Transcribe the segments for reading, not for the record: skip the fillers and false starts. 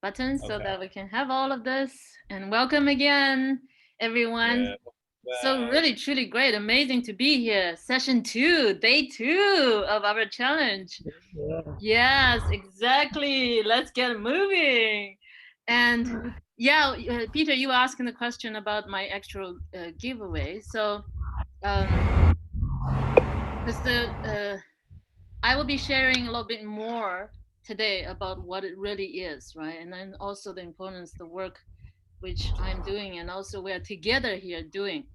button so Okay. that we can have all of this. And welcome again, Yeah. everyone. So Back. really, truly great, amazing to be here. Session 2, day 2 of our challenge. Yeah. Yes, exactly. Let's get moving. And yeah, Peter, you were asking the question about my actual giveaway. So, because I will be sharing a little bit more today about what it really is, right? And then also the importance, the work which I'm doing, and also we're together here doing,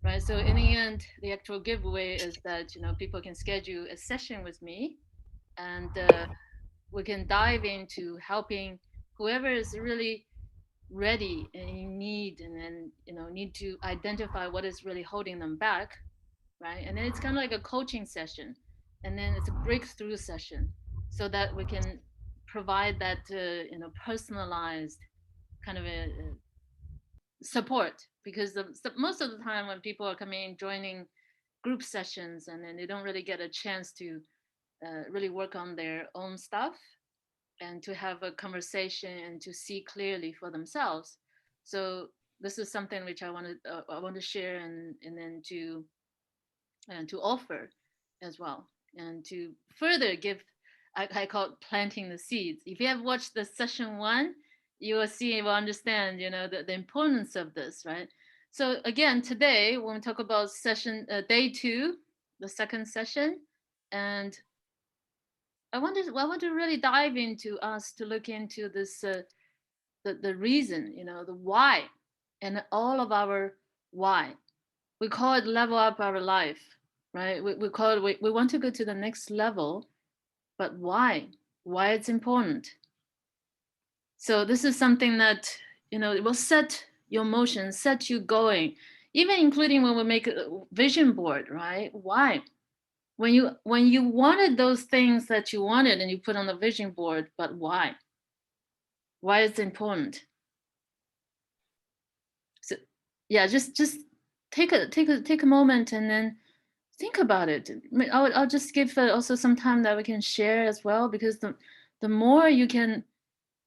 right? So in the end, the actual giveaway is that people can schedule a session with me, and we can dive into helping whoever is really ready and in need, and then need to identify what is really holding them back, right? And then it's kind of like a coaching session, and then it's a breakthrough session, so that we can provide that personalized kind of a support, because most of the time when people are coming in joining group sessions, and then they don't really get a chance to really work on their own stuff and to have a conversation and to see clearly for themselves. So this is something which I want to share, and then to offer as well, and to further give. I call it planting the seeds. If you have watched the session 1, you will see, you will understand, the importance of this, right? So again, today when we talk about session day 2, the second session, and I want to really dive into us to look into this the reason, the why, and all of our why. We call it level up our life, right? We call it, we want to go to the next level, but why it's important. So this is something that it will set your motion, set you going, even including when we make a vision board, right? Why? When you wanted those things that you wanted and you put on the vision board, but why it's important. So yeah, just take a moment and then think about it. I'll just give also some time that we can share as well, because the more you can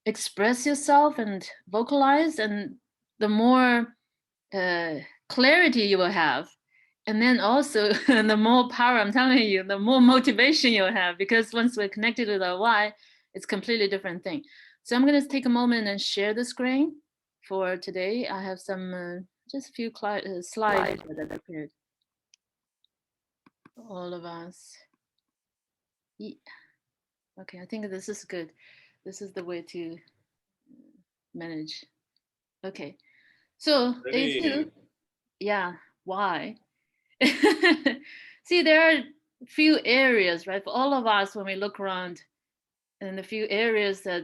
express yourself and vocalize, and the more uh, clarity you will have, and then also the more power, I'm telling you, the more motivation you'll have, because once we're connected with our why, it's completely different thing. So I'm going to take a moment and share the screen for today. I have some just a few slides that I prepared for all of us. Ye- okay, I think this is good. This is the way to manage. Okay, so day Ready. 2, yeah, why. See, there are few areas, right, for all of us when we look around, and a few areas that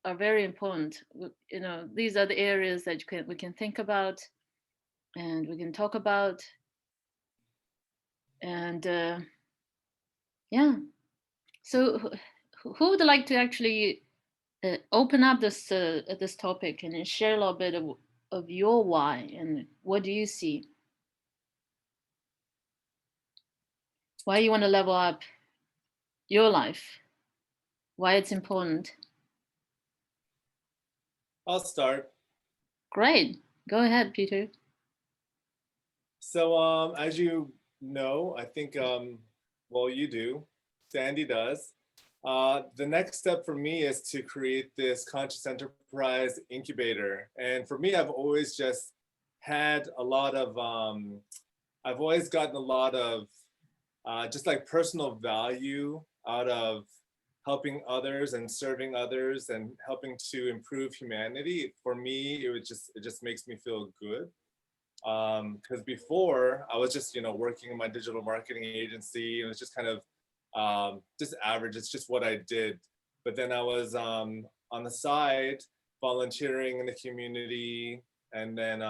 are very important. These are the areas that we can think about, and we can talk about, and yeah. So, who would like to actually open up this topic and then share a little bit of your why, and what do you see? Why you want to level up your life? Why it's important? I'll start. Great. Go ahead, Peter. So, as you know, I think, well, you do, Sandy does. The next step for me is to create this conscious enterprise incubator. And for me, I've always just had a lot of, I've always gotten a lot of just like personal value out of helping others and serving others and helping to improve humanity. For me, it just makes me feel good. Because before I was just working in my digital marketing agency. It was just kind of just average. It's just what I did. But then I was on the side volunteering in the community, and then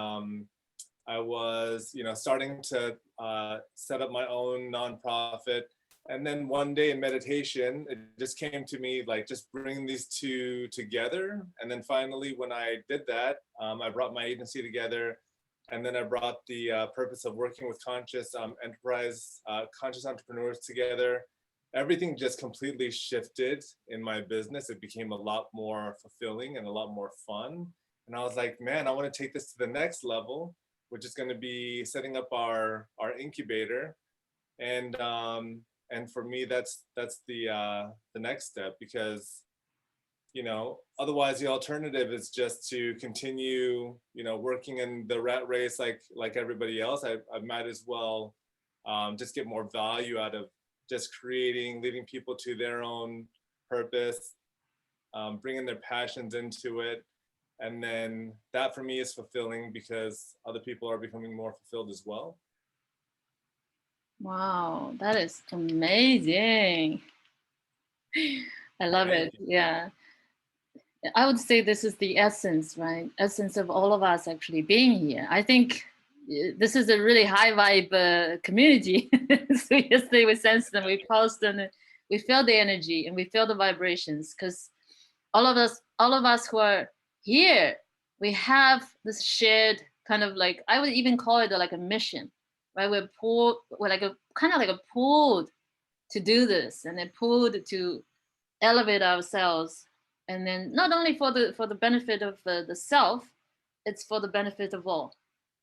I was starting to set up my own nonprofit. And then one day in meditation, it just came to me like just bring these two together. And then finally, when I did that, I brought my agency together, and then I brought the purpose of working with conscious enterprise, conscious entrepreneurs together. everything just completely shifted in my business. It became a lot more fulfilling and a lot more fun. And I was like, man, I want to take this to the next level, which is going to be setting up our incubator. And for me, that's the next step, because otherwise the alternative is just to continue working in the rat race like everybody else. I might as well just get more value out of just leading people to their own purpose, bringing their passions into it. And then that for me is fulfilling, because other people are becoming more fulfilled as well. Wow, that is amazing. I love Thank it. you. Yeah. I would say this is the essence, right? Essence of all of us actually being here. I think this is a really high vibe community. So yesterday we sensed and we pulsed and we felt the energy and we felt the vibrations, because all of us who are here, we have this shared kind of, like, I would even call it like a mission, right? We're like a kind of like a pulled to do this, and then pulled to elevate ourselves, and then not only for the benefit of the self, it's for the benefit of all,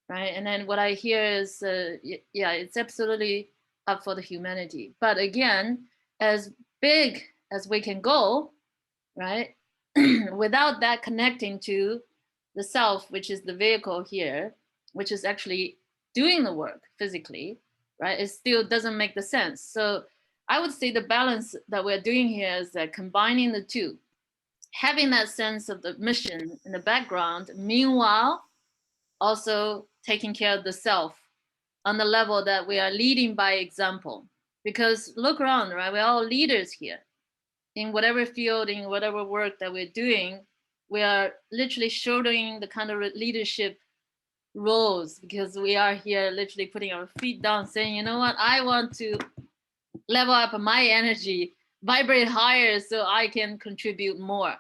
right? And then what I hear is yeah, it's absolutely up for the humanity. But again, as big as we can go, right, without that connecting to the self, which is the vehicle here, which is actually doing the work physically, right, it still doesn't make the sense. So I would say the balance that we're doing here is that combining the two, having that sense of the mission in the background, meanwhile also taking care of the self on the level that we are leading by example. Because look around, right, we're all leaders here in whatever field, in whatever work that we're doing. We are literally shouldering the kind of leadership roles, because we are here literally putting our feet down, saying, you know what, I want to level up my energy, vibrate higher so I can contribute more,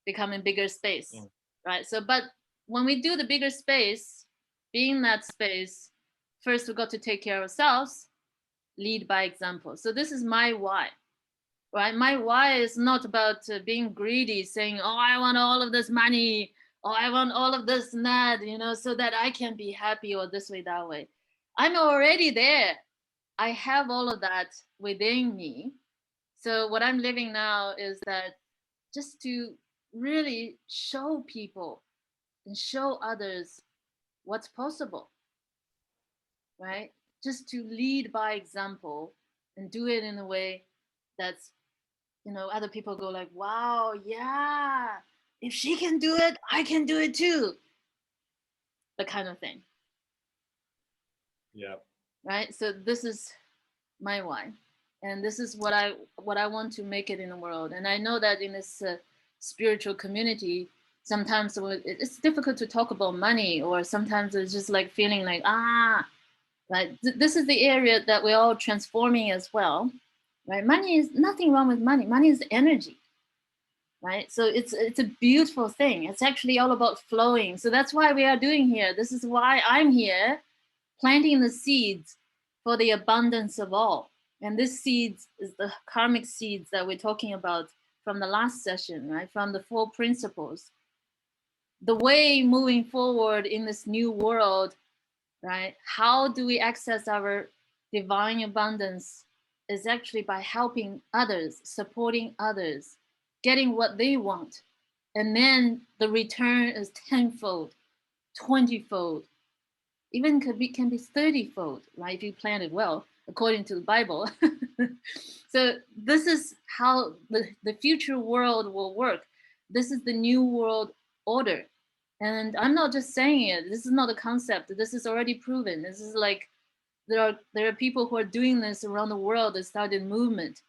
become in bigger space, right? So, but when we do the bigger space, being that space, first we got to take care of ourselves, lead by example. So this is my why, right? My why is not about being greedy, saying, oh, I want all of this money, oh, I want all of this and that, so that I can be happy, or this way, that way. I'm already there. I have all of that within me. So what I'm living now is that just to really show people and show others what's possible, right? Just to lead by example and do it in a way that's, other people go like, wow, yeah, if she can do it, I can do it too. The kind of thing. Yeah. Right. So this is my why, and this is what I want to make it in the world. And I know that in this spiritual community, sometimes it's difficult to talk about money, or sometimes it's just like feeling like, right. This is the area that we're all transforming as well, right? Money is nothing wrong with money. Money is energy, right? So it's a beautiful thing. It's actually all about flowing. So that's why we are doing here. This is why I'm here, planting the seeds for the abundance of all. And this seeds is the karmic seeds that we're talking about from the last session, right? From the 4 principles. The way moving forward in this new world, right? How do we access our divine abundance is actually by helping others, supporting others, getting what they want. And then the return is tenfold, 20-fold, even can be 30-fold, right? If you plan it well, according to the Bible. So this is how the future world will work. This is the new world order. And I'm not just saying it. This is not a concept. This is already proven. This is like, there are people who are doing this around the world that started movement.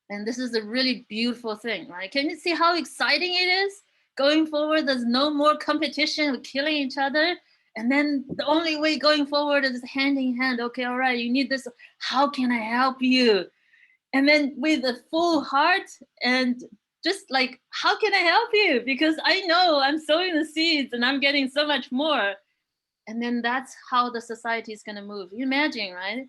And this is a really beautiful thing, right? Can you see how exciting it is? Going forward, there's no more competition with killing each other. And then the only way going forward is hand in hand. Okay, all right, you need this. How can I help you? And then with a full heart, and just like, how can I help you? Because I know I'm sowing the seeds and I'm getting so much more. And then that's how the society is going to move. You imagine, right?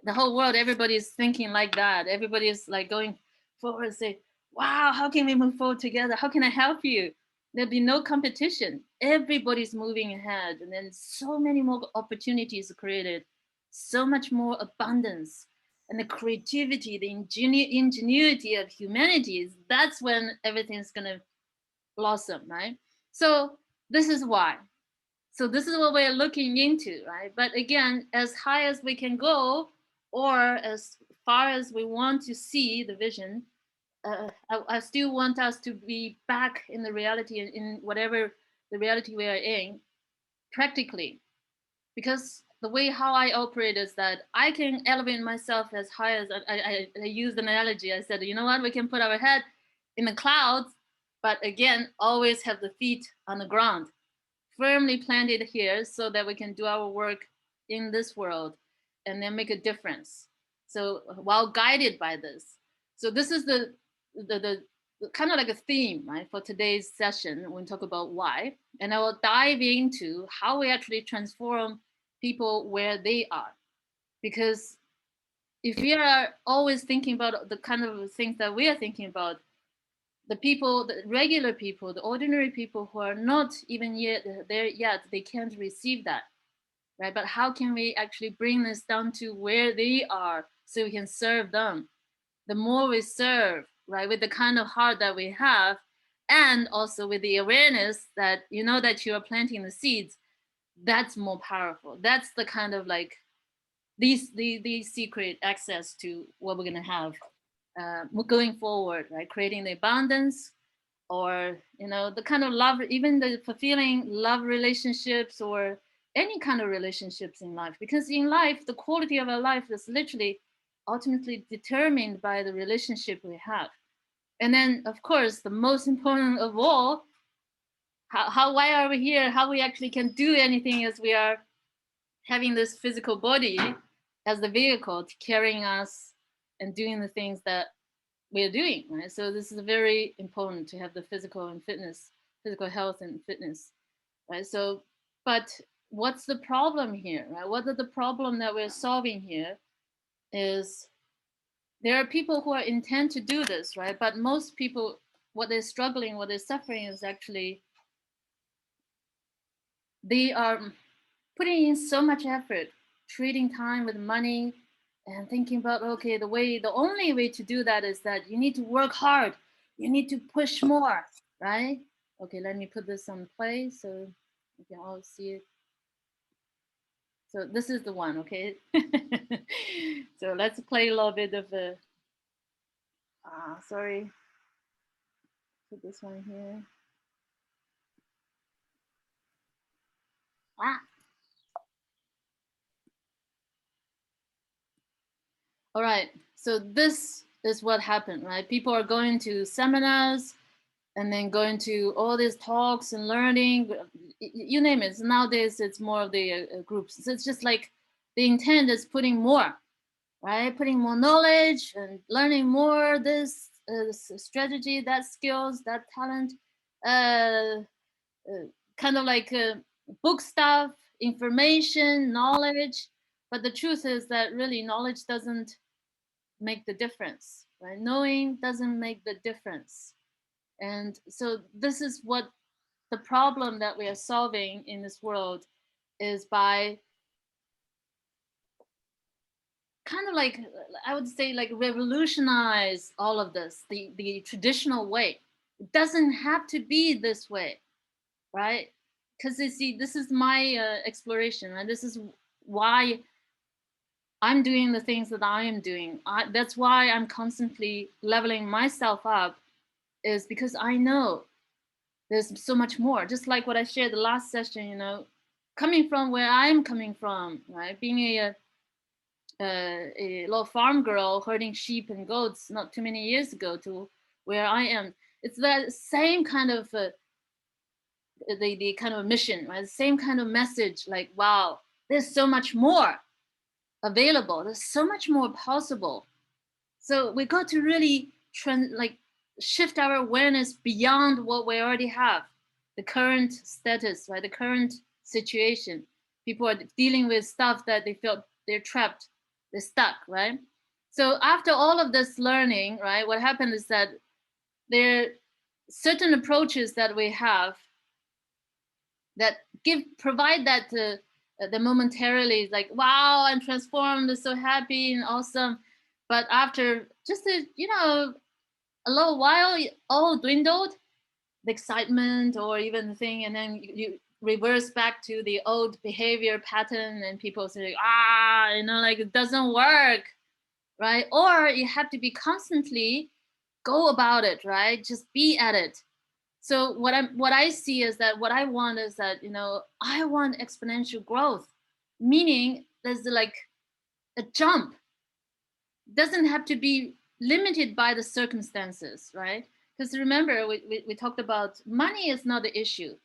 the whole world, everybody's thinking like that. Everybody's like going forward and say, wow, how can we move forward together? How can I help you? There'll be no competition. Everybody's moving ahead. And then so many more opportunities are created, so much more abundance. And the creativity, the ingenuity of humanity, that's when everything's going to blossom, right? So this is why. So this is what we're looking into, right? But again, as high as we can go, or as far as we want to see the vision, I still want us to be back in the reality, in whatever the reality we are in, practically. Because the way how I operate is that I can elevate myself as high as I used an analogy. I said, you know what, we can put our head in the clouds, but again, always have the feet on the ground, firmly planted here so that we can do our work in this world and then make a difference. So while guided by this. So this is the kind of like a theme, right, for today's session when we talk about why. And I will dive into how we actually transform people where they are. Because if we are always thinking about the kind of things that we are thinking about, the people, the regular people, the ordinary people who are not even yet there yet, they can't receive that, right? But how can we actually bring this down to where they are so we can serve them? The more we serve, right, with the kind of heart that we have, and also with the awareness that you know that you are planting the seeds, that's more powerful. That's the kind of like the secret access to what we're gonna have going forward, right? Creating the abundance, or you know, the kind of love, even the fulfilling love relationships, or any kind of relationships in life. Because in life, the quality of our life is literally ultimately determined by the relationship we have. And then, of course, the most important of all, how why are we here? How we actually can do anything as we are having this physical body as the vehicle to carrying us and doing the things that we're doing, right? So this is very important to have the physical and fitness, physical health and fitness, right? So, but what's the problem here, right? What are the problem that we're solving here is there are people who are intent to do this, right? But most people, what they're struggling, what they're suffering is actually they are putting in so much effort, trading time with money, and thinking about, okay, the only way to do that is that you need to work hard, you need to push more, right? Okay, let me put this on play so you can all see it. So this is the one, okay? So let's play a little bit of a, sorry, put this one here. Ah. All right, so this is what happened, right? People are going to seminars and then going to all these talks and learning, you name it. So nowadays, it's more of the groups. So it's just like the intent is putting more, right? Putting more knowledge and learning more, this strategy, that skills, that talent, uh, kind of like book stuff, information, knowledge. But the truth is that really knowledge doesn't make the difference, right? Knowing doesn't make the difference. And so this is what the problem that we are solving in this world is by kind of like, I would say, like revolutionize all of this, the traditional way. It doesn't have to be this way, right? Because you see, this is my exploration, right? This is why I'm doing the things that I am doing. That's why I'm constantly leveling myself up, is because I know there's so much more. Just like what I shared the last session, you know, coming from where I'm coming from, right? Being a little farm girl herding sheep and goats not too many years ago to where I am. It's that same kind of the kind of mission, right? The same kind of message. Like, wow, there's so much more available. There's so much more possible. So we got to really like shift our awareness beyond what we already have, the current status, right? The current situation. People are dealing with stuff that they feel they're trapped. they're stuck, right? So after all of this learning, right, what happened is that there are certain approaches that we have that provide that the momentarily like, wow, I'm transformed, so happy and awesome. But after just a little while, it all dwindled, the excitement or even the thing, and then you reverse back to the old behavior pattern, and people say, like it doesn't work, right? Or you have to be constantly go about it, right? Just be at it. So what I see is that what I want is that, I want exponential growth, meaning there's like a jump. Doesn't have to be limited by the circumstances, right? Because remember, we talked about money is not the issue.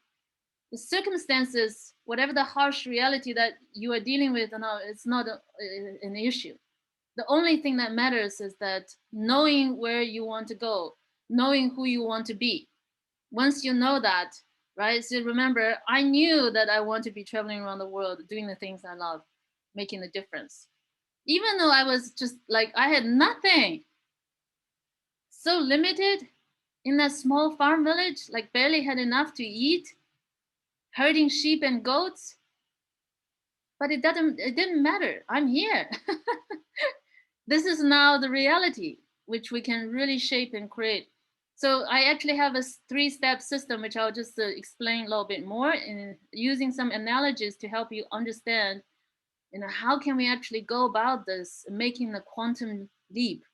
The circumstances, whatever the harsh reality that you are dealing with, it's not an issue. The only thing that matters is that knowing where you want to go, knowing who you want to be. Once you know that, right? So remember, I knew that I want to be traveling around the world, doing the things I love, making a difference. Even though I was just like, I had nothing, so limited in that small farm village, like barely had enough to eat, herding sheep and goats. But it didn't matter. I'm here. This is now the reality, which we can really shape and create. So I actually have a 3-step system, which I'll just explain a little bit more, and using some analogies to help you understand, how can we actually go about this, making the quantum leap,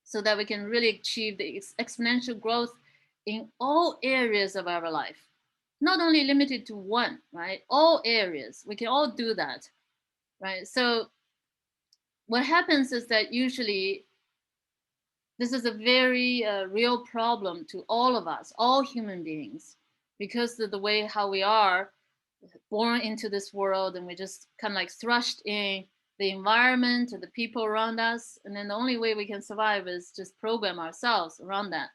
so that we can really achieve the exponential growth in all areas of our life, not only limited to one, right? All areas, we can all do that, right? So what happens is that usually this is a very real problem to all of us, all human beings, because of the way how we are born into this world, and we just kind of like thrust in the environment and the people around us. And then the only way we can survive is just program ourselves around that.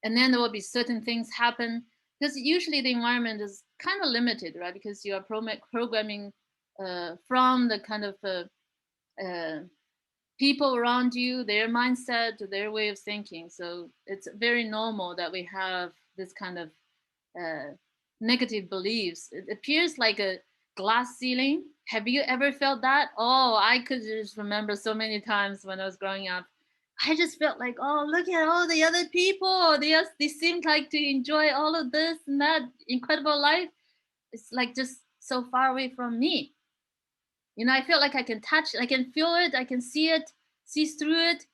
And then there will be certain things happen, because usually the environment is kind of limited, right? Because you are programming from the kind of people around you, their mindset, their way of thinking. So it's very normal that we have this kind of negative beliefs. It appears like a glass ceiling. Have you ever felt that? Oh, I could just remember so many times when I was growing up. I just felt like, oh, look at all the other people. They seemed like to enjoy all of this and that incredible life. It's like just so far away from me. I feel like I can touch it, I can feel it, I can see it, see through it,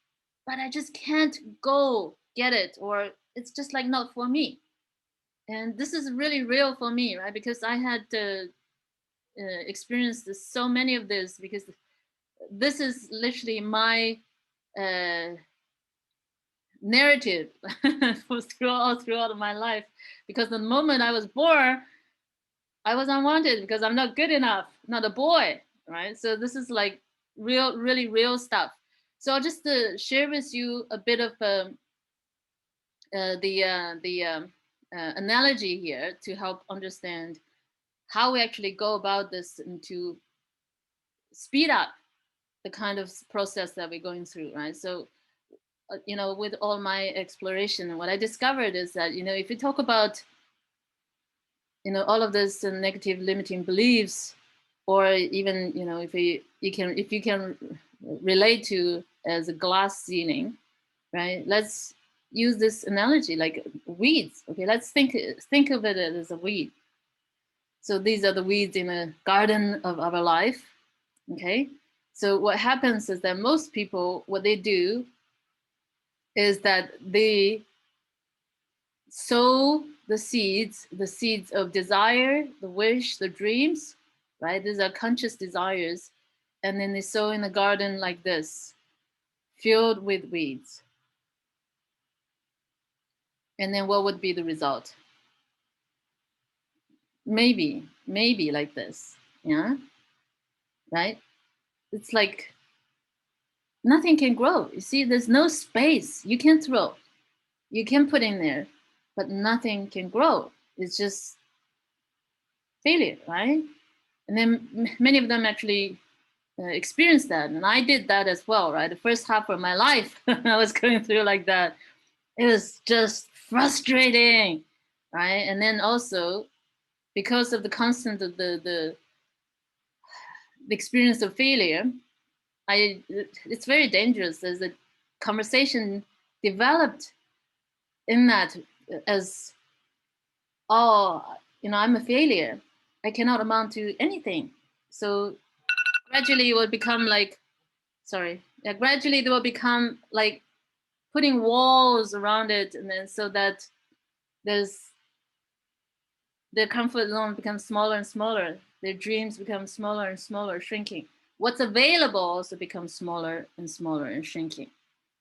but I just can't go get it, or it's just like not for me. And this is really real for me, right? Because I had experienced so many of this, because this is literally my narrative throughout my life. Because the moment I was born, I was unwanted because I'm not good enough, not a boy, right? So this is like really real stuff. So I'll just share with you a bit of the analogy here to help understand how we actually go about this, and to speed up the kind of process that we're going through, right? So, with all my exploration, what I discovered is that, if you talk about, all of this negative limiting beliefs, or even, if you can relate to as a glass ceiling, right? Let's use this analogy like weeds. Okay, let's think of it as a weed. So these are the weeds in a garden of our life. Okay, so what happens is that most people, what they do is that they sow the seeds of desire, the wish, the dreams, right? These are conscious desires. And then they sow in the garden like this, filled with weeds. And then what would be the result? Maybe like this, yeah, right? It's like nothing can grow. You see, there's no space. You can throw, you can put in there, but nothing can grow. It's just failure, right? And then many of them actually experienced that, and I did that as well, right? The first half of my life, I was going through like that. It was just frustrating, right? And then also because of the constant of the experience of failure, it's very dangerous. There's a conversation developed in that as, oh, I'm a failure. I cannot amount to anything. So gradually it will become like, gradually they will become like putting walls around it, and then so that their comfort zone becomes smaller and smaller. Their dreams become smaller and smaller, shrinking. What's available also becomes smaller and smaller and shrinking,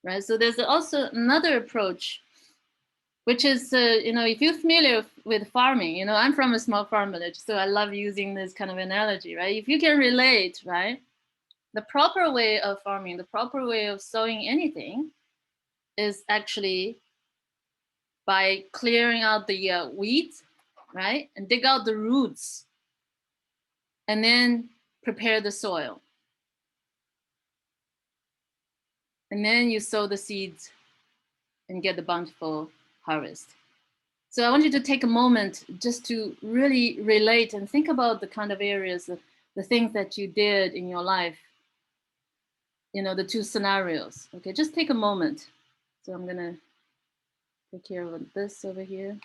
right? So there's also another approach, which is, if you're familiar with farming, I'm from a small farm village, so I love using this kind of analogy, right? If you can relate, right? The proper way of farming, the proper way of sowing anything is actually by clearing out the weeds, right? And dig out the roots and then prepare the soil. And then you sow the seeds and get the bountiful harvest. So I want you to take a moment just to really relate and think about the kind of areas, the things that you did in your life, the two scenarios. Okay, just take a moment. So I'm gonna take care of this over here.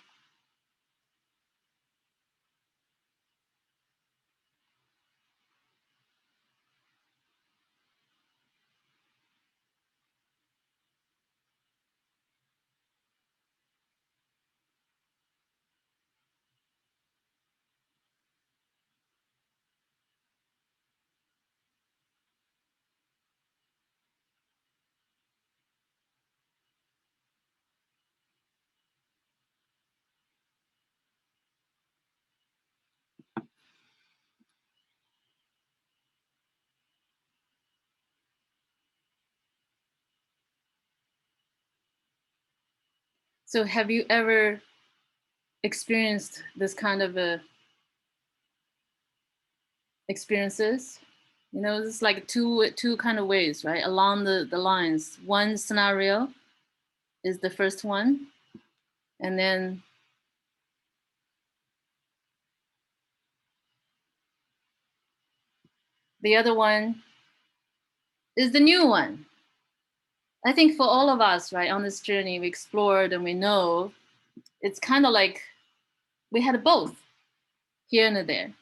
So have you ever experienced this kind of experiences? It's like two kind of ways, right? Along the lines. One scenario is the first one, and then the other one is the new one. I think for all of us, right, on this journey, we explored and we know it's kind of like we had both here and there.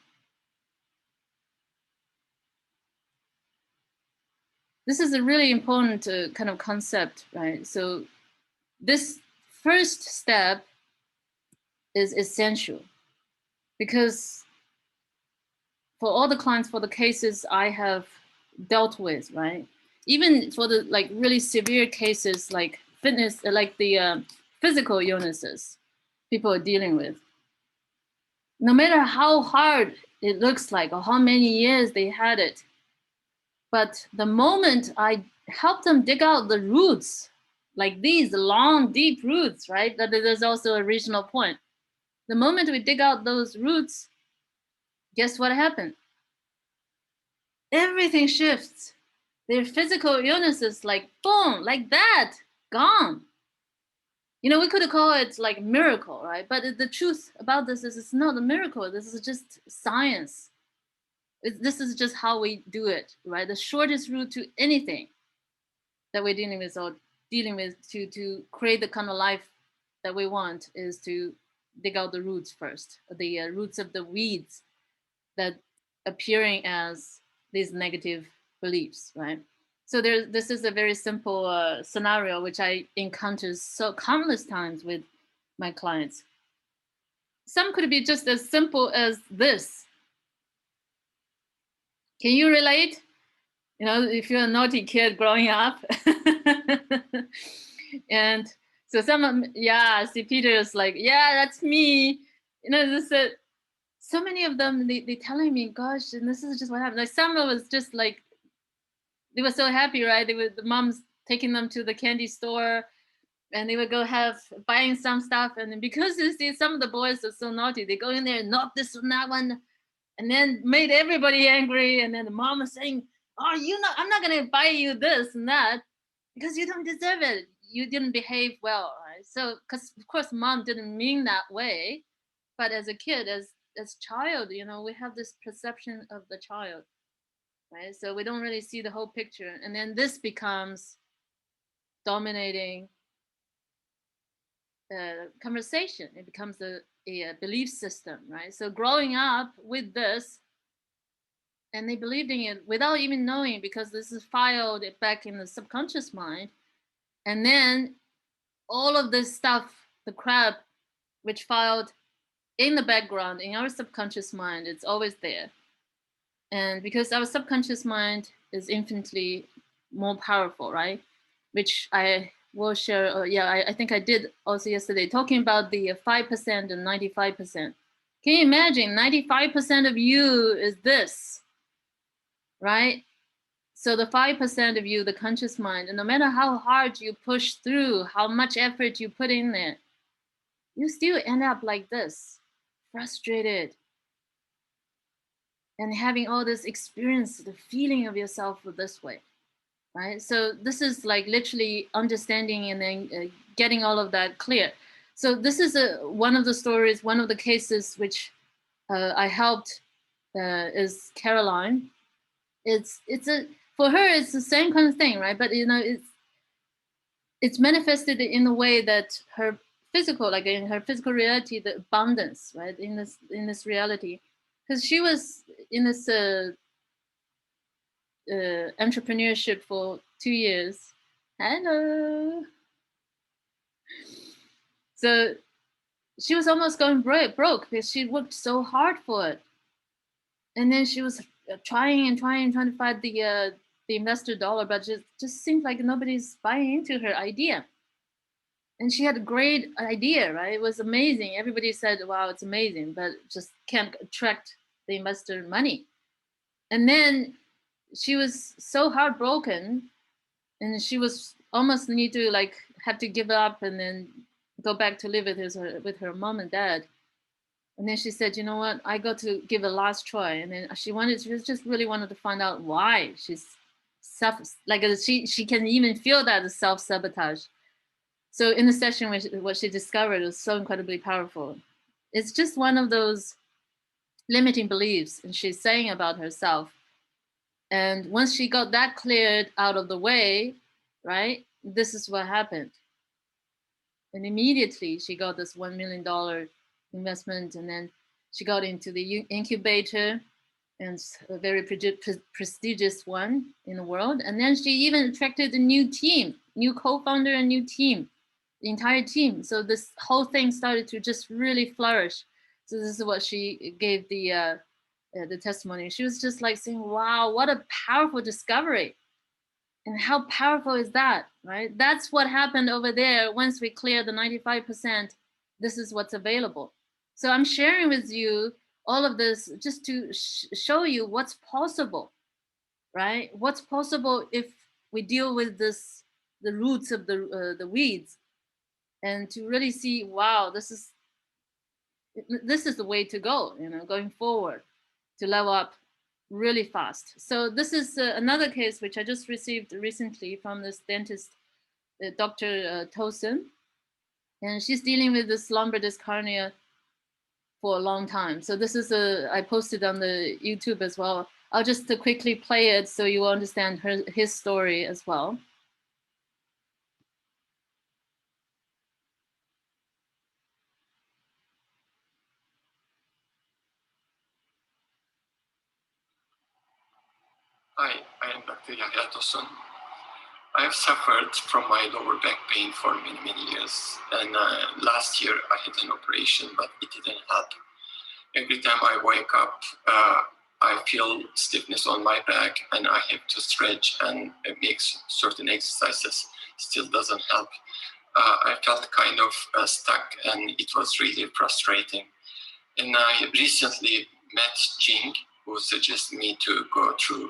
This is a really important kind of concept, right? So this first step is essential because for all the clients, for the cases I have dealt with, right? Even for the like really severe cases like fitness, like the physical illnesses people are dealing with, no matter how hard it looks like or how many years they had it, but the moment I help them dig out the roots, like these long, deep roots, right? That there's also a regional point. The moment we dig out those roots, guess what happened? Everything shifts. Their physical illnesses, like boom, like that, gone. We could call it like miracle, right? But the truth about this is it's not a miracle. This is just science. This is just how we do it, right? The shortest route to anything that we're dealing with or dealing with to create the kind of life that we want is to dig out the roots first, the roots of the weeds that appearing as these negative beliefs, right? So this is a very simple scenario which I encounter so countless times with my clients. Some could be just as simple as this. Can you relate? If you're a naughty kid growing up. And so see, Peter is like, yeah, that's me. So many of them, they telling me, gosh, and this is just what happened. Like some of us just like, they were so happy, right? The moms taking them to the candy store and they would go buying some stuff. And then because you see some of the boys are so naughty, they go in there and knock this and that one and then made everybody angry. And then the mom was saying, oh, I'm not gonna buy you this and that because you don't deserve it. You didn't behave well, right? So, because of course, mom didn't mean that way, but as a kid, as child, we have this perception of the child, right? So we don't really see the whole picture, and then this becomes dominating conversation. It becomes a belief system, right? So growing up with this, and they believed in it without even knowing, because this is filed back in the subconscious mind, and then all of this stuff, the crap, which filed in the background in our subconscious mind, it's always there. And because our subconscious mind is infinitely more powerful, right? Which I will share. I think I did also yesterday, talking about the 5% and 95%. Can you imagine 95% of you is this, right? So the 5% of you, the conscious mind, and no matter how hard you push through, how much effort you put in there, you still end up like this, frustrated, and having all this experience, the feeling of yourself this way, right? So this is like literally understanding and then getting all of that clear. So this is one of the stories, one of the cases which I helped is Caroline. For her, it's the same kind of thing, right? But it's manifested in a way that her physical, like in her physical reality, the abundance, right? In this reality, because she was in this entrepreneurship for 2 years. Hello. So she was almost going broke because she worked so hard for it, and then she was trying to find the investor dollar, but just seemed like nobody's buying into her idea. And she had a great idea, right? It was amazing. Everybody said, wow, it's amazing, but just can't attract the investor money. And then she was so heartbroken, and she was almost need to have to give up and then go back to live with her mom and dad. And then she said, you know what, I got to give a last try. And then she just really wanted to find out why she's she can even feel that self-sabotage. So in the session, what she discovered was so incredibly powerful. It's just one of those limiting beliefs, and she's saying about herself. And once she got that cleared out of the way, right, this is what happened. And immediately she got this $1 million investment, and then she got into the incubator, and a very prestigious one in the world. And then she even attracted a new team, new co-founder, and new team, the entire team. So this whole thing started to just really flourish. So this is what she gave the testimony. She was just like saying, wow, what a powerful discovery. And how powerful is that, right? That's what happened over there. Once we clear the 95%, this is what's available. So I'm sharing with you all of this just to show you what's possible, right? What's possible if we deal with the roots of the weeds, and to really see, wow, this is the way to go, going forward, to level up really fast. So this is another case which I just received recently from this dentist, Dr. Tosin, and she's dealing with this lumbar disc hernia for a long time. So this is I posted on the YouTube as well. I'll just quickly play it so you will understand his story as well. Hi, I am Dr. Yahya Tosun. I have suffered from my lower back pain for many, many years. And last year I had an operation, but it didn't help. Every time I wake up, I feel stiffness on my back, and I have to stretch and make certain exercises. Still doesn't help. I felt kind of stuck, and it was really frustrating. And I recently met Jing, who suggested me to go through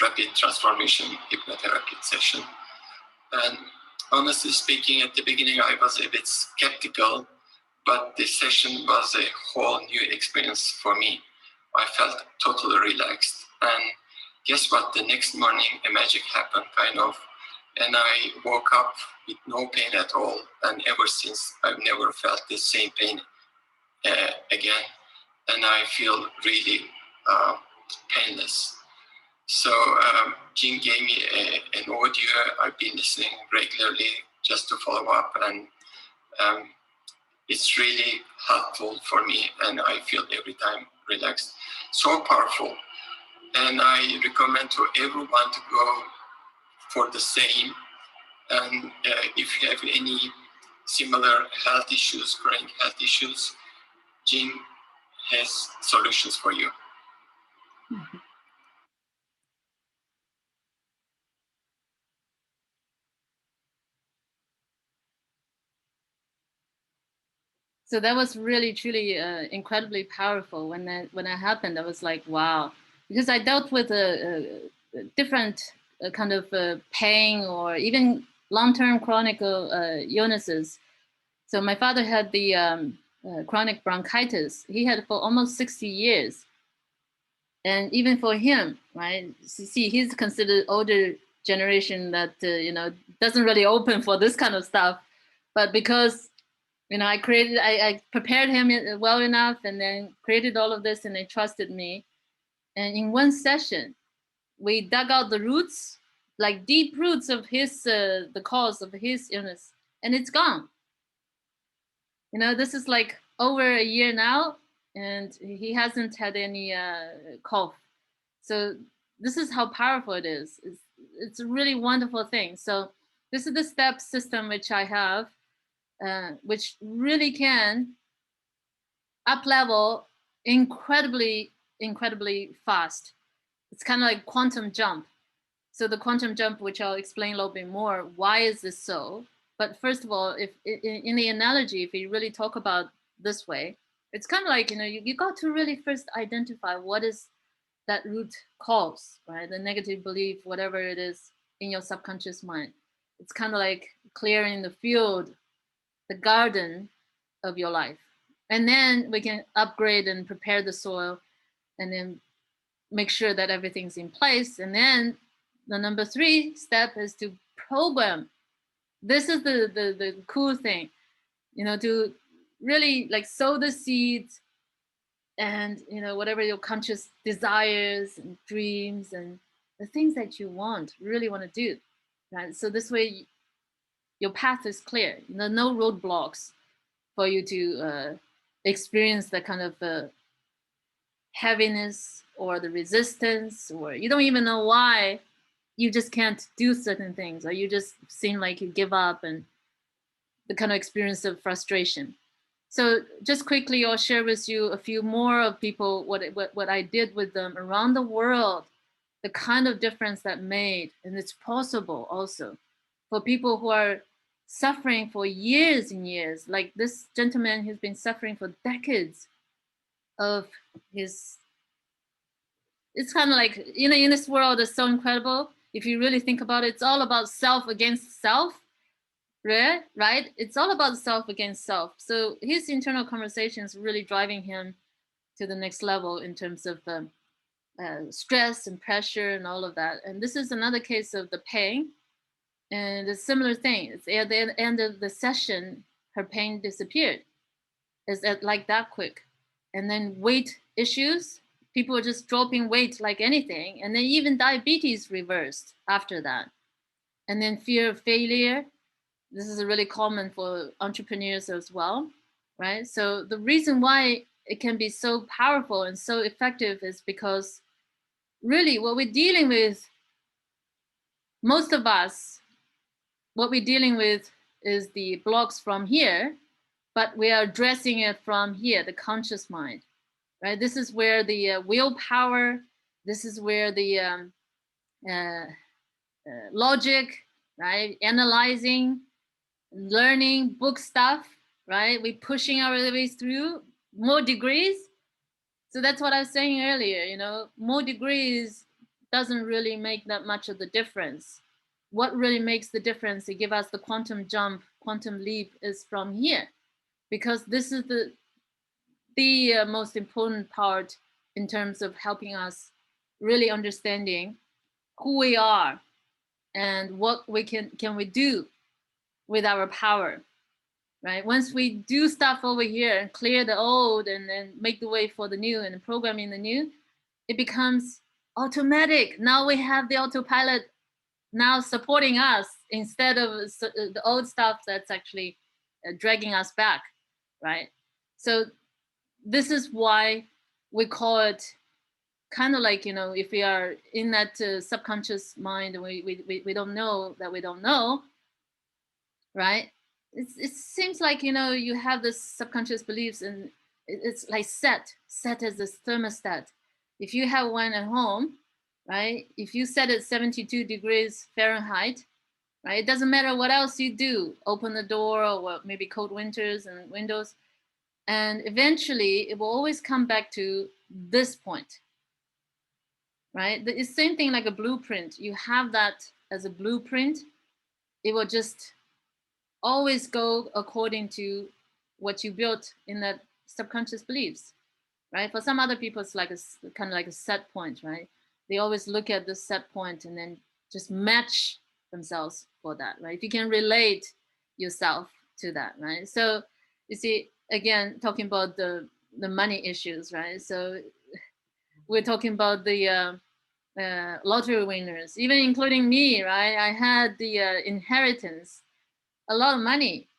rapid transformation hypnotherapy session. And honestly speaking, at the beginning, I was a bit skeptical, but the session was a whole new experience for me. I felt totally relaxed, and guess what? The next morning, a magic happened, kind of. And I woke up with no pain at all. And ever since, I've never felt the same pain again. And I feel really painless. So Jim gave me an audio. I've been listening regularly just to follow up. And it's really helpful for me. And I feel every time relaxed. So powerful. And I recommend to everyone to go for the same. And if you have any similar health issues, chronic health issues, Jim has solutions for you. Mhm. So that was really, truly incredibly powerful. When that happened, I was like, wow, because I dealt with a different kind of pain or even long-term chronic illnesses. So my father had the chronic bronchitis. He had it for almost 60 years. And even for him, right? See, he's considered older generation that, doesn't really open for this kind of stuff. But because, I prepared him well enough and then created all of this and they trusted me. And in one session, we dug out the roots, like deep roots of the cause of his illness, and it's gone. This is like over a year now, and he hasn't had any cough. So this is how powerful it is. It's a really wonderful thing. So this is the step system which I have, which really can up level incredibly, incredibly fast. It's kind of like quantum jump. So the quantum jump, which I'll explain a little bit more, why is this so? But first of all, if in the analogy, if you really talk about this way, it's kind of like, you got to really first identify what is that root cause, right? The negative belief, whatever it is in your subconscious mind. It's kind of like clearing the field, the garden of your life. And then we can upgrade and prepare the soil and then make sure that everything's in place. And then the number 3 step is to program. This is the cool thing, to really like sow the seeds and whatever your conscious desires and dreams and the things that you really want to do, right? So this way your path is clear, no roadblocks for you to experience that kind of heaviness or the resistance, or you don't even know why you just can't do certain things, or you just seem like you give up, and the kind of experience of frustration. So just quickly, I'll share with you a few more of people, what I did with them around the world, the kind of difference that made, and it's possible also for people who are suffering for years and years. Like this gentleman who's been suffering for decades of his, it's kind of like, in this world is so incredible. If you really think about it, it's all about self against self. Right? It's all about self against self. So his internal conversations really driving him to the next level in terms of stress and pressure and all of that. And this is another case of the pain. And a similar thing. It's at the end of the session, her pain disappeared. It's like that quick. And then weight issues, people are just dropping weight like anything. And then even diabetes reversed after that. And then fear of failure. This is really common for entrepreneurs as well, right? So the reason why it can be so powerful and so effective is because really what we're dealing with, most of us, what we're dealing with is the blocks from here, but we are addressing it from here, the conscious mind, right? This is where the willpower, this is where the logic, right? Analyzing, learning book stuff, right? We're pushing our way through more degrees. So that's what I was saying earlier, more degrees doesn't really make that much of the difference. What really makes the difference to give us the quantum jump, quantum leap is from here, because this is the most important part in terms of helping us really understanding who we are and what we can we do with our power, right? Once we do stuff over here and clear the old and then make the way for the new and programming the new, it becomes automatic. Now we have the autopilot now supporting us instead of the old stuff that's actually dragging us back, right? So this is why we call it kind of like, you know, if we are in that subconscious mind and we don't know that we don't know, right? It seems like, you know, you have this subconscious beliefs and it's like set as this thermostat. If you have one at home, right? If you set it 72 degrees Fahrenheit, right? It doesn't matter what else you do, open the door or maybe cold winters and windows. And eventually it will always come back to this point, right? It's the same thing like a blueprint. You have that as a blueprint. It will just always go according to what you built in that subconscious beliefs, right? For some other people, it's like a kind of like a set point, right? They always look at the set point and then just match themselves for that, right? If you can relate yourself to that, right? So you see, again, talking about the money issues, right? So we're talking about the lottery winners, even including me, right? I had the inheritance, a lot of money,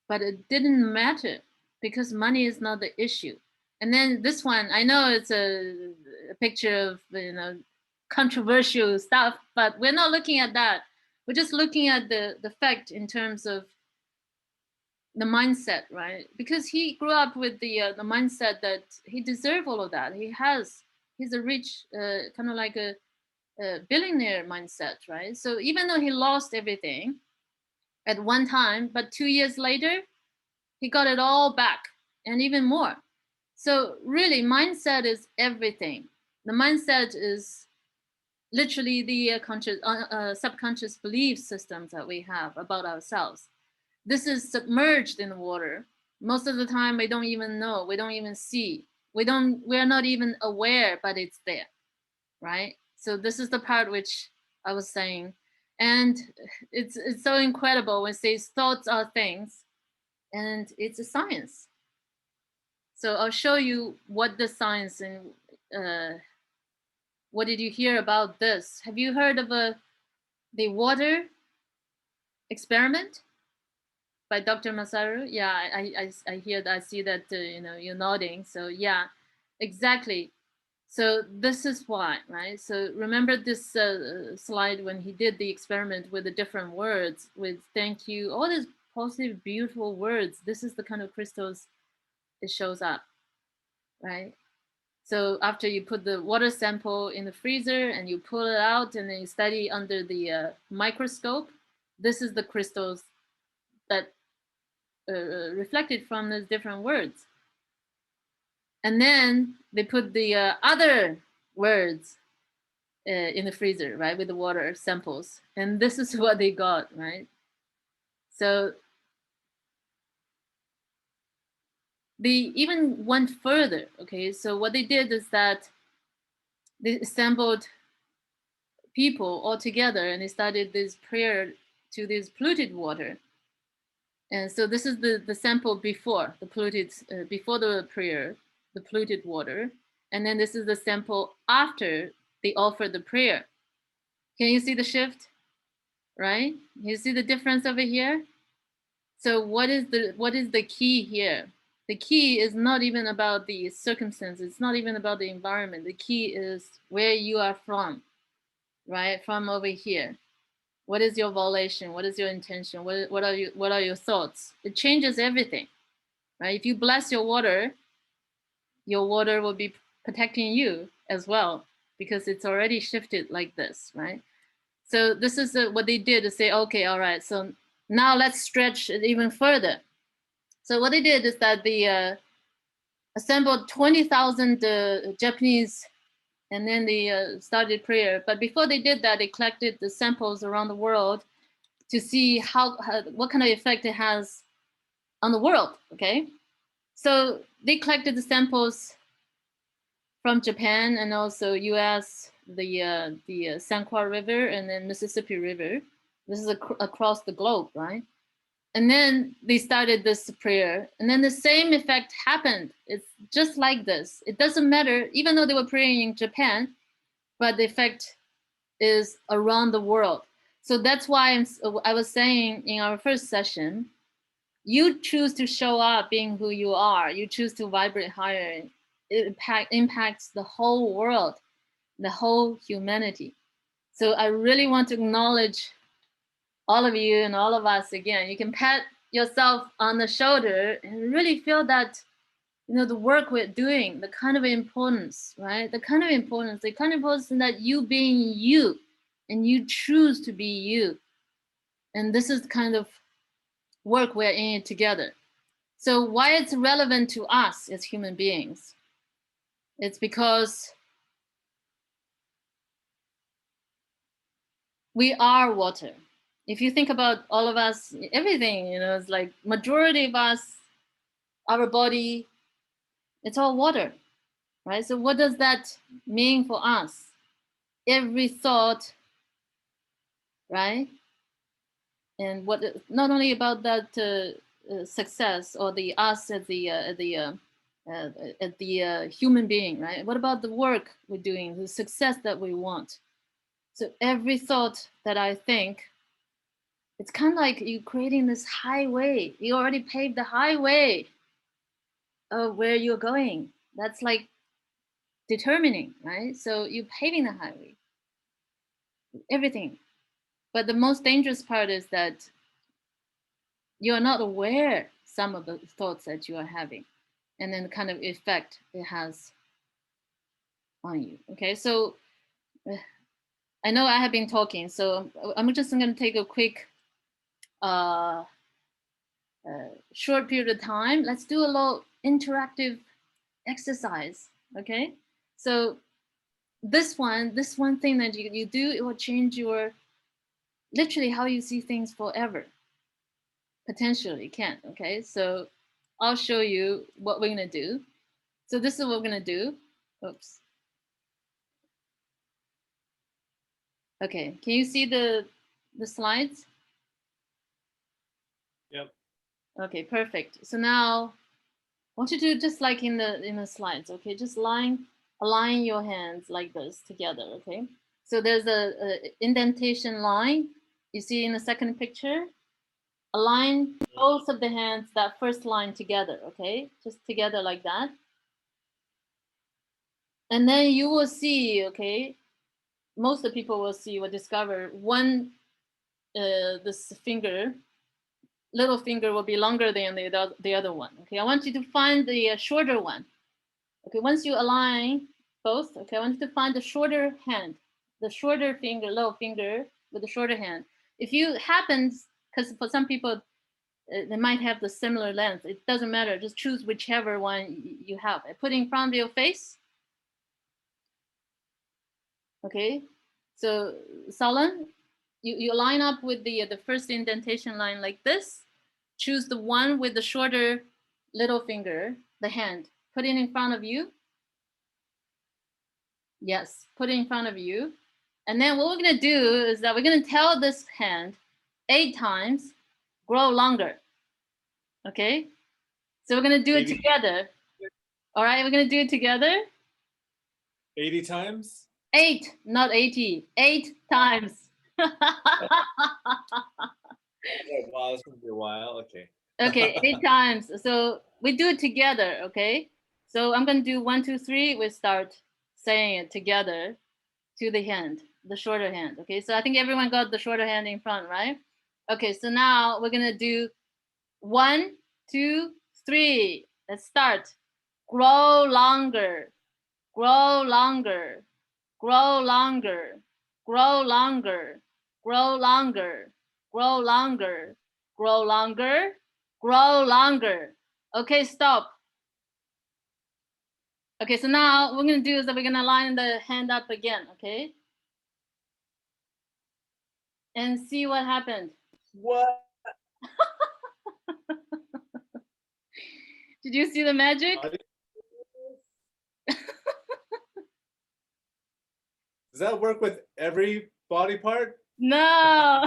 but it didn't matter because money is not the issue. And then this one, I know it's a picture of, you know, controversial stuff, but we're not looking at that. We're just looking at the fact in terms of the mindset, right? Because he grew up with the mindset that he deserves all of that. He's a rich, kind of like a billionaire mindset, right? So even though he lost everything at one time, but 2 years later, he got it all back and even more. So really, mindset is everything. The mindset is literally the subconscious belief systems that we have about ourselves. This is submerged in the water. Most of the time, we don't even know. We don't even see. We're not even aware, but it's there, right? So this is the part which I was saying, and it's so incredible when it says thoughts are things, and it's a science. So I'll show you what the science and what did you hear about this? Have you heard of the water experiment by Dr. Masaru? Yeah, I hear that. I see that you know, you're nodding. So yeah, exactly. So this is why, right? So remember this slide when he did the experiment with the different words, with thank you, all these positive, beautiful words. This is the kind of crystals it shows up, right? So after you put the water sample in the freezer and you pull it out and then you study under the microscope, this is the crystals that reflected from those different words. And then they put the other words in the freezer, right, with the water samples. And this is what they got, right? So they even went further, okay? So what they did is that they assembled people all together and they started this prayer to this polluted water. And so this is the sample before the polluted, before the prayer, the polluted water. And then this is the sample after they offered the prayer. Can you see the shift, right? You see the difference over here? So what is the key here? The key is not even about the circumstances. It's not even about the environment. The key is where you are from, right? From over here. What is your volition? What is your intention? What are your thoughts? It changes everything, right? If you bless your water will be protecting you as well because it's already shifted like this, right? So this is what they did to say, okay, all right, so now let's stretch it even further. So what they did is that they assembled 20,000 Japanese, and then they started prayer. But before they did that, they collected the samples around the world to see what kind of effect it has on the world, okay? So they collected the samples from Japan and also US the San Croix River and then Mississippi River. This is across the globe, right? And then they started this prayer, and then the same effect happened. It's just like this. It doesn't matter, even though they were praying in Japan, but the effect is around the world. So that's why I was saying in our first session, you choose to show up being who you are. You choose to vibrate higher. It impacts the whole world, the whole humanity. So I really want to acknowledge all of you and all of us again. You can pat yourself on the shoulder and really feel that, you know, the work we're doing, the kind of importance, right? The kind of importance that you being you, and you choose to be you. And this is the kind of work we're in together. So why it's relevant to us as human beings? It's because we are water. If you think about all of us, everything, you know, it's like majority of us, our body, it's all water, right? So what does that mean for us? Every thought, right? And what, not only about that success or the us as the human being, right? What about the work we're doing, the success that we want? So every thought that I think, it's kind of like you creating this highway. You already paved the highway of where you're going. That's like determining, right? So you're paving the highway, everything. But the most dangerous part is that you're not aware some of the thoughts that you are having, and then the kind of effect it has on you. Okay, so I know I have been talking, so I'm just going to take a quick short period of time. Let's do a little interactive exercise. Okay, so this one thing that you do, it will change your literally how you see things forever. Potentially can. Okay, so I'll show you what we're gonna do. So this is what we're gonna do. Oops. Okay, can you see the slides? Yep. Okay, perfect. So now I want you to do just like in the slides. Okay, just align your hands like this together. Okay, so there's a indentation line you see in the second picture. Align both of the hands, that first line together. Okay, just together like that. And then you will see, okay, most of the people will see or discover one, this finger, little finger will be longer than the other one. Okay, I want you to find the shorter one. Okay, once you align both, okay, I want you to find the shorter hand, the shorter finger, little finger with the shorter hand. If you happen, because for some people, they might have the similar length, it doesn't matter, just choose whichever one you have. Put it in front of your face. Okay, so Salon, you line up with the first indentation line like this. Choose the one with the shorter little finger, the hand. Put it in front of you. Yes, put it in front of you. And then what we're gonna do is that we're gonna tell this hand 8 times, grow longer. Okay, so we're gonna do it together. All right, we're gonna do it together. 80 times? 8, not 80. 8 times. Oh, wow, this gonna be a while. Okay. Okay, 8 times. So we do it together, okay? So I'm gonna do 1, 2, 3. We start saying it together to the hand, the shorter hand. Okay, so I think everyone got the shorter hand in front, right? Okay, so now we're gonna do 1, 2, 3. Let's start. Grow longer, grow longer, grow longer, grow longer, grow longer, grow longer, grow longer, grow longer. Okay, stop. Okay, so now what we're gonna do is that we're gonna line the hand up again, okay? And see what happened. What? Did you see the magic? Is Does that work with every body part? No.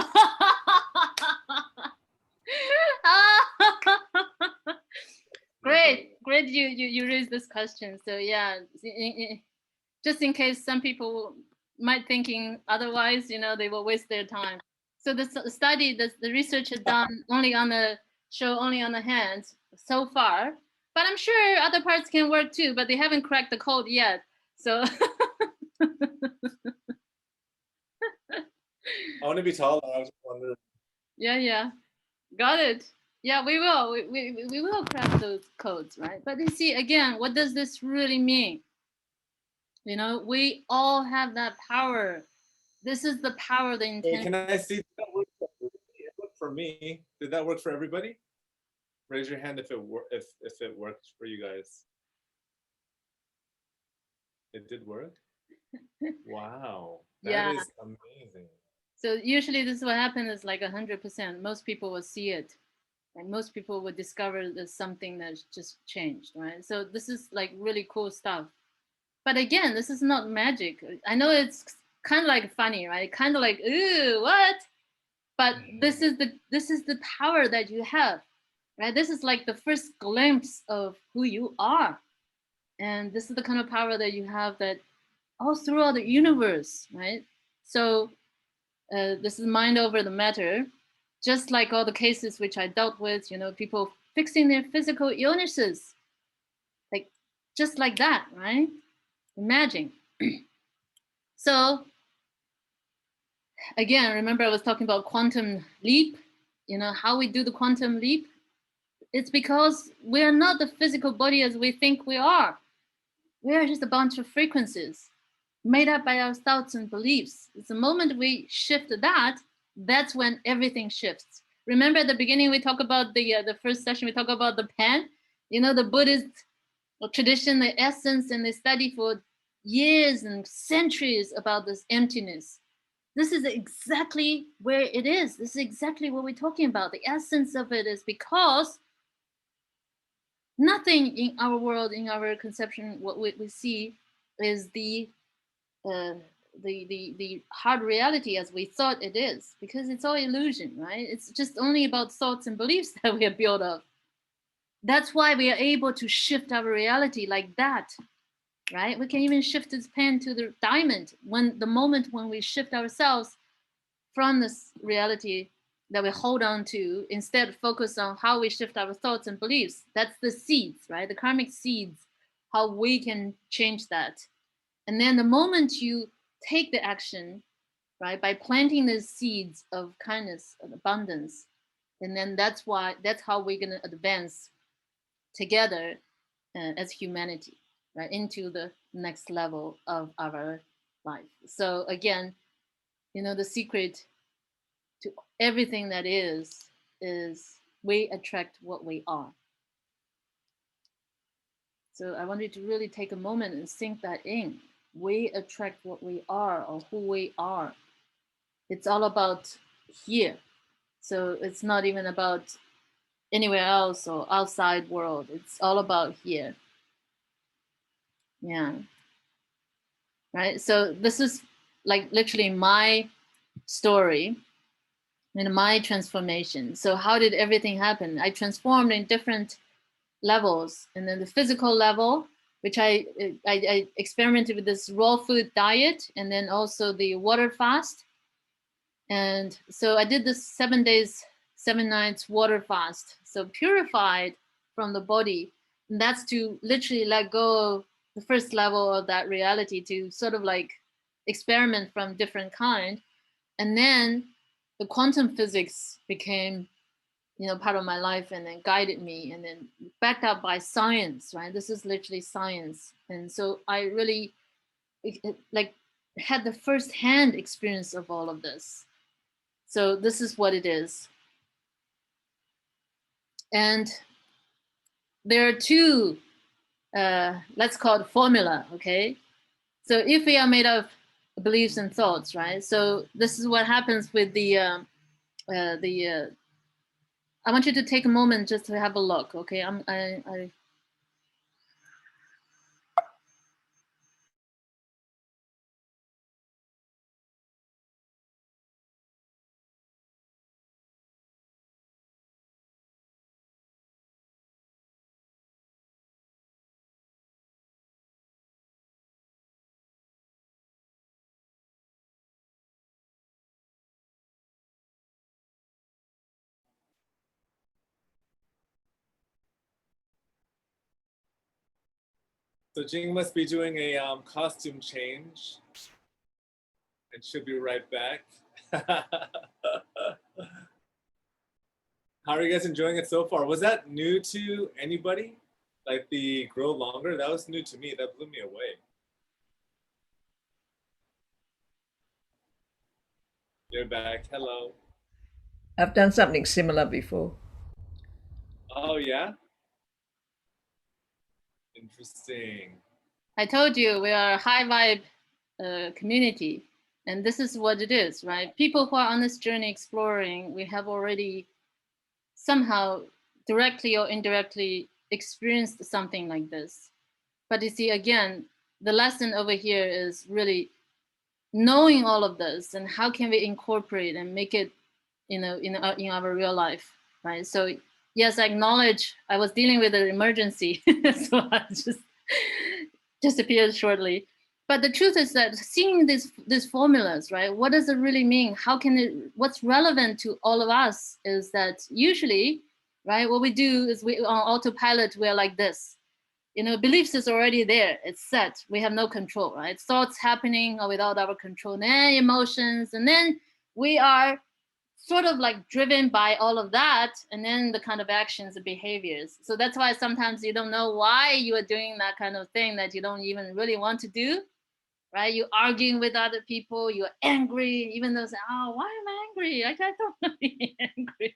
Great. You raised this question. So yeah, just in case some people might thinking otherwise, they will waste their time. So the study, the research is done only on the hands so far, but I'm sure other parts can work too, but they haven't cracked the code yet. So I want to be taller. I was just wondering. yeah, got it. Yeah, we will. We will crack those codes, right? But you see, again, what does this really mean? We all have that power. This is the power, the intention. Can I see that work for everybody? It worked for me. Did that work for everybody? Raise your hand if it worked for you guys. It did work? Wow. That is amazing. So usually this is what happens is like 100%. Most people will see it. And most people would discover there's something that's just changed, right? So this is like really cool stuff. But again, this is not magic. I know it's kind of like funny, right? Kind of like, ooh, what? But this is the power that you have, right? This is like the first glimpse of who you are. And this is the kind of power that you have that all throughout the universe, right? So this is mind over the matter. Just like all the cases which I dealt with, people fixing their physical illnesses, like just like that, right? Imagine. So again, remember I was talking about quantum leap, how we do the quantum leap. It's because we are not the physical body as we think we are. We are just a bunch of frequencies made up by our thoughts and beliefs. It's the moment we shift that, that's when everything shifts. Remember at the beginning, we talk about the first session, we talk about the pen, the Buddhist tradition, the essence, and they study for years and centuries about this emptiness. This is exactly where it is. This is exactly what we're talking about. The essence of it is because nothing in our world, in our conception, what we see is the hard reality as we thought it is, because it's all illusion, right? It's just only about thoughts and beliefs that we are built of. That's why we are able to shift our reality like that, right? We can even shift this pen to the diamond when the moment when we shift ourselves from this reality that we hold on to, instead focus on how we shift our thoughts and beliefs. That's the seeds, right? The karmic seeds, how we can change that. And then the moment you take the action, right, by planting the seeds of kindness and abundance, and then that's how we're going to advance together as humanity, right, into the next level of our life. So again, the secret to everything that is we attract what we are. So I want you to really take a moment and sink that in. We attract what we are, or who we are. It's all about here. So it's not even about anywhere else or outside world. It's all about here. Yeah. Right. So this is like literally my story and my transformation. So how did everything happen? I transformed in different levels, and then the physical level, which I experimented with this raw food diet, and then also the water fast. And so I did this 7 days, 7 nights water fast. So purified from the body. And that's to literally let go of the first level of that reality, to sort of like experiment from different kind. And then the quantum physics became, part of my life, and then guided me, and then backed up by science, right? This is literally science. And so I really like had the first-hand experience of all of this. So this is what it is. And there are two, let's call it formula, okay? So if we are made of beliefs and thoughts, right? So this is what happens with I want you to take a moment just to have a look, okay? I So Jing must be doing a costume change, and she'll be right back. How are you guys enjoying it so far? Was that new to anybody? Like the grow longer? That was new to me. That blew me away. You're back. Hello. I've done something similar before. Oh, yeah? Interesting. I told you we are a high vibe community, and this is what it is, right? People who are on this journey exploring, we have already somehow directly or indirectly experienced something like this. But you see, again, the lesson over here is really knowing all of this and how can we incorporate and make it, in our real life, right? So yes, I acknowledge I was dealing with an emergency, so I just disappeared shortly. But the truth is that seeing these formulas, right? What does it really mean? How can it? What's relevant to all of us is that usually, right? What we do is we on autopilot. We're like this. Beliefs is already there. It's set. We have no control, right? Thoughts happening or without our control, then emotions, and then we are sort of like driven by all of that, and then the kind of actions and behaviors. So that's why sometimes you don't know why you are doing that kind of thing that you don't even really want to do, right? You're arguing with other people, you're angry, even though say, oh, why am I angry? I don't want to be angry,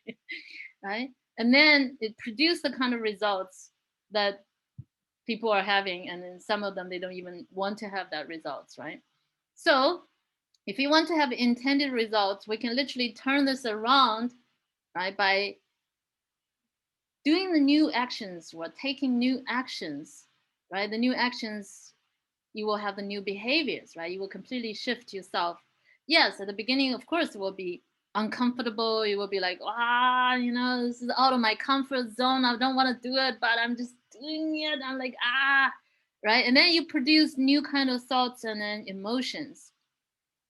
right? And then it produces the kind of results that people are having, and then some of them they don't even want to have that results, right? So if you want to have intended results, we can literally turn this around, right, by doing the new actions or taking new actions, right? The new actions, you will have the new behaviors, right? You will completely shift yourself. Yes, at the beginning, of course, it will be uncomfortable. You will be like, this is out of my comfort zone. I don't want to do it, but I'm just doing it. I'm like, right? And then you produce new kind of thoughts and then emotions.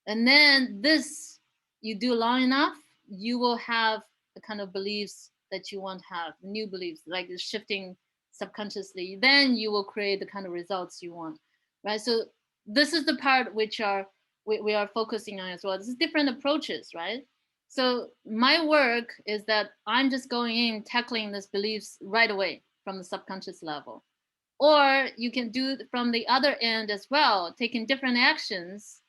And then this, you do long enough, you will have the kind of beliefs that you want to have, new beliefs, like shifting subconsciously. Then you will create the kind of results you want, right? So this is the part which we are focusing on as well. This is different approaches, right? So my work is that I'm just going in, tackling these beliefs right away from the subconscious level. Or you can do from the other end as well, taking different actions,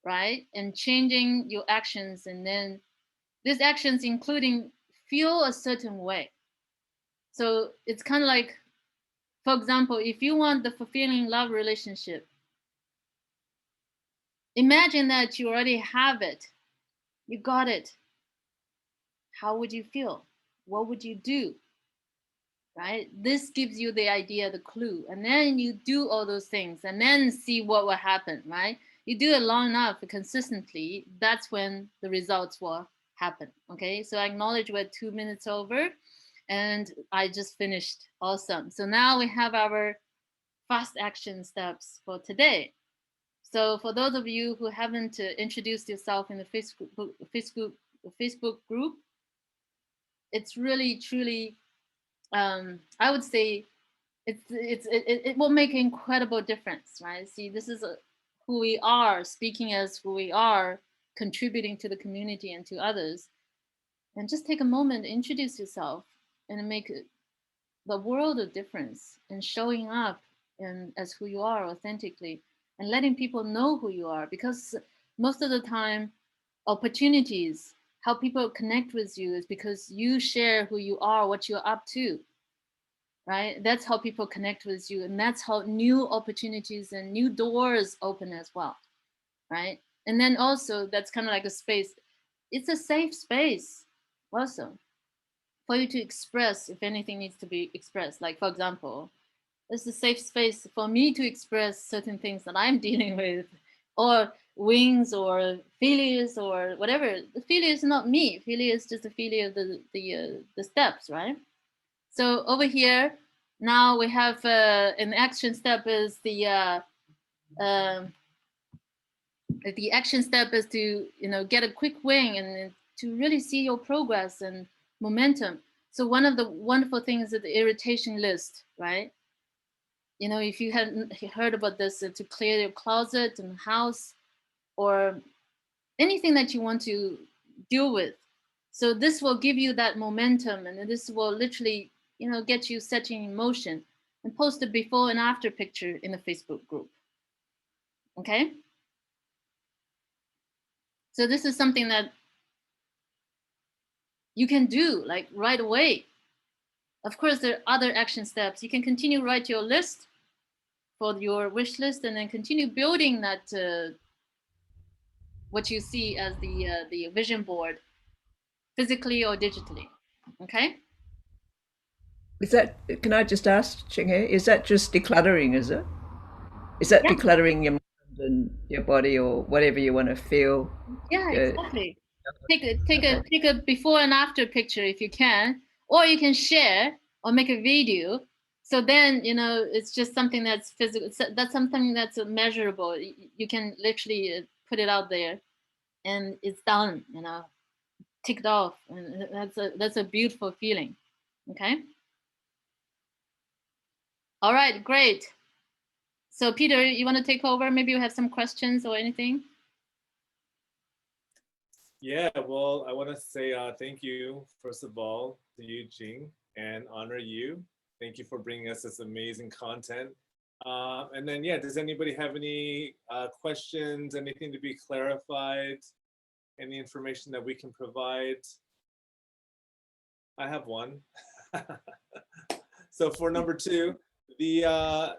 right? And changing your actions. And then these actions including feel a certain way. So it's kind of like, for example, if you want the fulfilling love relationship, imagine that you already have it. You got it. How would you feel? What would you do? Right? This gives you the idea, the clue. And then you do all those things and then see what will happen, right? You do it long enough, consistently, that's when the results will happen. Okay, so I acknowledge we're 2 minutes over and I just finished. Awesome. So now we have our fast action steps for today. So for those of you who haven't introduced yourself in the Facebook group, it's really, truly, I would say it will make an incredible difference, right? See, this is who we are, speaking as who we are, contributing to the community and to others. And just take a moment to introduce yourself and make the world of difference and showing up and as who you are authentically and letting people know who you are, because most of the time opportunities, how people connect with you is because you share who you are, what you're up to, right? That's how people connect with you, and that's how new opportunities and new doors open as well, right? And then also that's kind of like a space, it's a safe space also for you to express if anything needs to be expressed. Like, for example, it's a safe space for me to express certain things that I'm dealing with, or wings or failures or whatever. The failure is not me. Failure is just a failure of the steps, right? So over here, now we have an action step is the action step is to get a quick win and to really see your progress and momentum. So one of the wonderful things is the irritation list, right? you know, if you hadn't heard about this, to clear your closet and house, or anything that you want to deal with. So this will give you that momentum, and this will literally, you know, get you setting in motion, and post a before and after picture in the Facebook group. Okay. So this is something that you can do like right away. Of course, there are other action steps. You can continue write your list for your wish list, and then continue building that what you see as the vision board, physically or digitally. Okay. Is that, can I just ask, Ching-He, is that just decluttering, is it? Is that Yeah. decluttering your mind and your body or whatever you want to feel? Yeah, exactly. Take a before and after picture if you can, or you can share or make a video. So then, you know, it's just something that's physical. That's something that's measurable. You can literally put it out there, and it's done. You know, ticked off, and that's a beautiful feeling. Okay. All right, great. So Peter, you want to take over? Maybe you have some questions or anything. Yeah, well, I want to say thank you, first of all, to you, Jing, and honor you. Thank you for bringing us this amazing content. And then, yeah, does anybody have any questions, anything to be clarified, any information that we can provide? I have one. So for number 2, the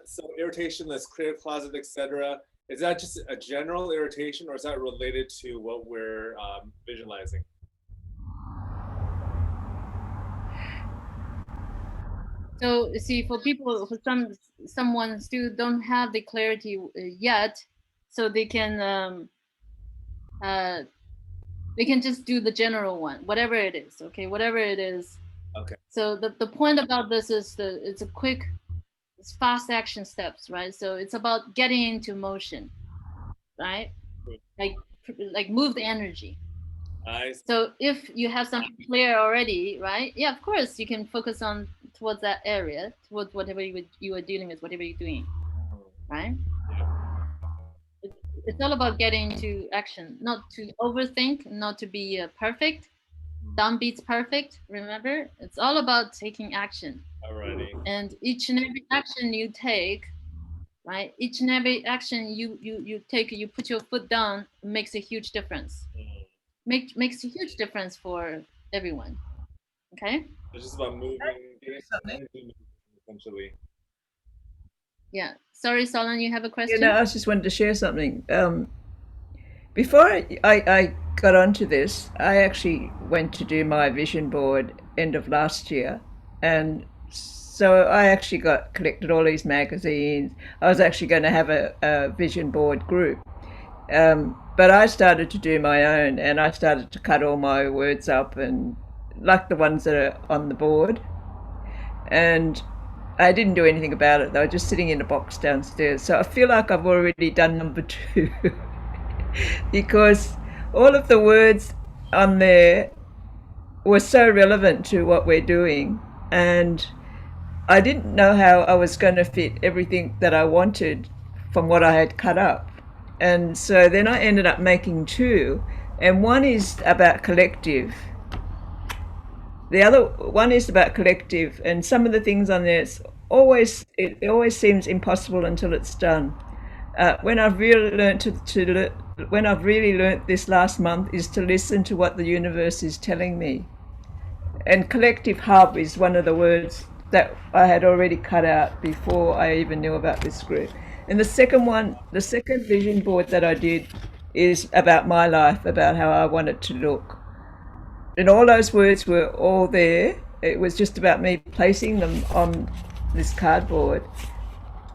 so irritation list, clear closet, etc. Is that just a general irritation, or is that related to what we're visualizing? So you see, for people, for someone still don't have the clarity yet, so they can just do the general one, whatever it is. Okay, whatever it is. Okay. So the point about this is it's a quick, it's fast action steps, right? So it's about getting into motion, right? Like move the energy. So if you have something clear already, right? Yeah, of course you can focus on towards that area, towards whatever you are dealing with, whatever you're doing, right? It's all about getting into action, not to overthink, not to be perfect. Done beats perfect. Remember, it's all about taking action. Alrighty. And each and every action you take, right? Each and every action you take, you put your foot down, makes a huge difference. Makes a huge difference for everyone. Okay. It's just about moving, essentially. Yeah. Sorry, Solon, you have a question? You know, I just wanted to share something. Before I got onto this, I actually went to do my vision board end of last year, and so I actually collected all these magazines. I was actually going to have a vision board group, but I started to do my own, and I started to cut all my words up, and like the ones that are on the board, and I didn't do anything about it. They were just sitting in a box downstairs. So I feel like I've already done number 2 because all of the words on there were so relevant to what we're doing, and I didn't know how I was going to fit everything that I wanted from what I had cut up. And so then I ended up making 2, and one is about collective. The other one is about collective, and some of the things on there, it always seems impossible until it's done. When I've really learnt this last month is to listen to what the universe is telling me. And collective hub is one of the words that I had already cut out before I even knew about this group. And the second vision board that I did is about my life, about how I want it to look. And all those words were all there. It was just about me placing them on this cardboard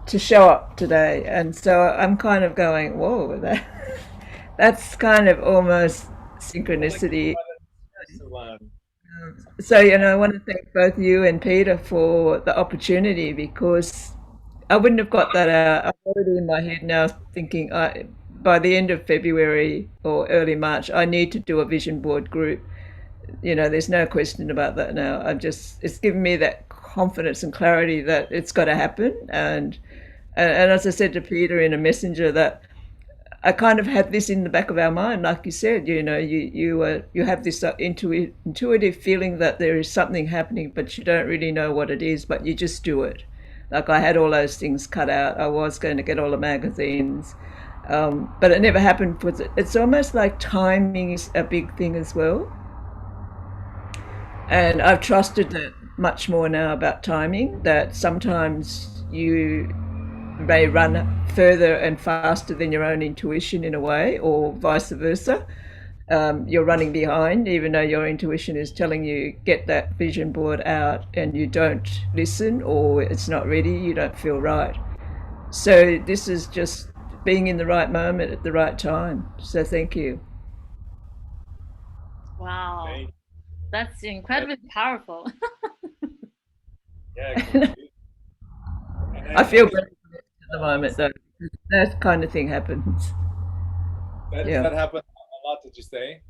to show up today. And so I'm kind of going, whoa, that's kind of almost synchronicity. So, you know, I want to thank both you and Peter for the opportunity, because I wouldn't have got that out. I'm already in my head now thinking by the end of February or early March, I need to do a vision board group. You know, there's no question about that now. It's given me that confidence and clarity that it's got to happen. And as I said to Peter in a messenger, that I kind of had this in the back of our mind, like you said, you have this intuitive feeling that there is something happening, but you don't really know what it is, but you just do it. Like I had all those things cut out. I was going to get all the magazines, but it never happened. Because it's almost like timing is a big thing as well. And I've trusted that much more now about timing, that sometimes you may run further and faster than your own intuition in a way, or vice versa. You're running behind, even though your intuition is telling you get that vision board out, and you don't listen, or it's not ready, you don't feel right. So this is just being in the right moment at the right time. So thank you. Wow, Thank- that's incredibly powerful. Yeah, completely. And I feel think better at the moment though. That kind of thing happens. Yeah. that happened a lot, did you say?